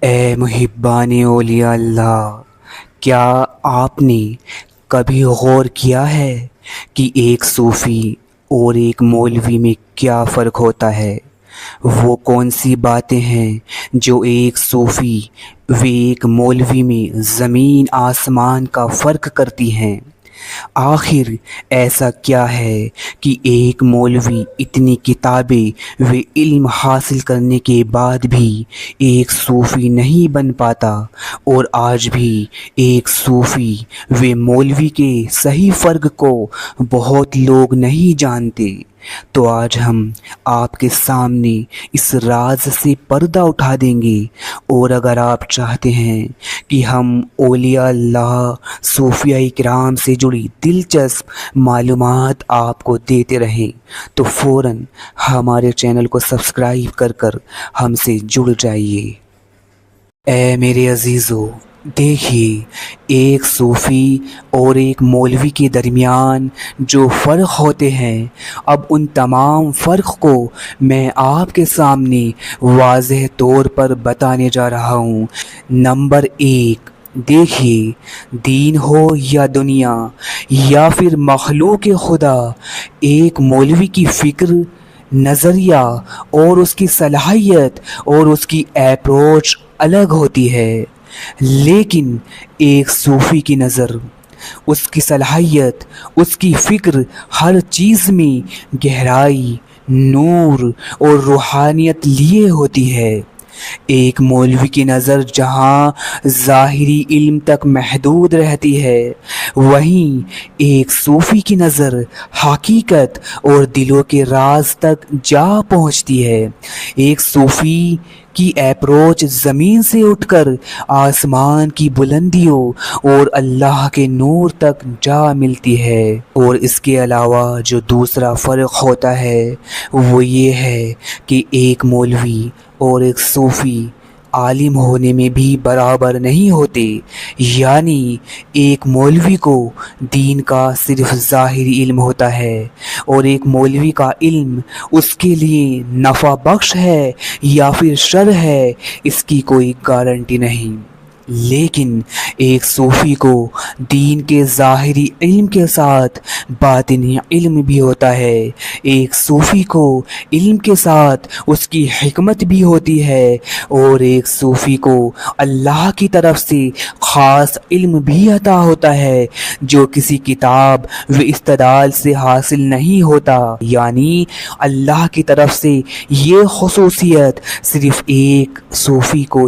اے محبان اولیاء اللہ، کیا آپ نے کبھی غور کیا ہے کہ ایک صوفی اور ایک مولوی میں کیا فرق ہوتا ہے؟ وہ کون سی باتیں ہیں جو ایک صوفی و ایک مولوی میں زمین آسمان کا فرق کرتی ہیں؟ آخر ایسا کیا ہے کہ ایک مولوی اتنی کتابیں و علم حاصل کرنے کے بعد بھی ایک صوفی نہیں بن پاتا، اور آج بھی ایک صوفی و مولوی کے صحیح فرق کو بہت لوگ نہیں جانتے؟ تو آج ہم آپ کے سامنے اس راز سے پردہ اٹھا دیں گے، اور اگر آپ چاہتے ہیں کہ ہم اولیاء اللہ صوفیاء کرام سے جڑی دلچسپ معلومات آپ کو دیتے رہیں تو فوراً ہمارے چینل کو سبسکرائب کر ہم سے جڑ جائیے۔ اے میرے عزیزو، دیکھیے، ایک صوفی اور ایک مولوی کے درمیان جو فرق ہوتے ہیں، اب ان تمام فرق کو میں آپ کے سامنے واضح طور پر بتانے جا رہا ہوں۔ نمبر 1، دیکھیے، دین ہو یا دنیا یا پھر مخلوق خدا، ایک مولوی کی فکر، نظریہ اور اس کی صلاحیت اور اس کی اپروچ الگ ہوتی ہے، لیکن ایک صوفی کی نظر، اس کی صلاحیت، اس کی فکر ہر چیز میں گہرائی، نور اور روحانیت لیے ہوتی ہے۔ ایک مولوی کی نظر جہاں ظاہری علم تک محدود رہتی ہے، وہیں ایک صوفی کی نظر حقیقت اور دلوں کے راز تک جا پہنچتی ہے۔ ایک صوفی کی اپروچ زمین سے اٹھ کر آسمان کی بلندیوں اور اللہ کے نور تک جا ملتی ہے۔ اور اس کے علاوہ جو دوسرا فرق ہوتا ہے وہ یہ ہے کہ ایک مولوی اور ایک صوفی عالم ہونے میں بھی برابر نہیں ہوتے، یعنی ایک مولوی کو دین کا صرف ظاہری علم ہوتا ہے، اور ایک مولوی کا علم اس کے لیے نفع بخش ہے یا پھر شر ہے، اس کی کوئی گارنٹی نہیں۔ لیکن ایک صوفی کو دین کے ظاہری علم کے ساتھ باطنی علم بھی ہوتا ہے، ایک صوفی کو علم کے ساتھ اس کی حکمت بھی ہوتی ہے، اور ایک صوفی کو اللہ کی طرف سے خاص علم بھی عطا ہوتا ہے جو کسی کتاب و استدلال سے حاصل نہیں ہوتا، یعنی اللہ کی طرف سے یہ خصوصیت صرف ایک صوفی کو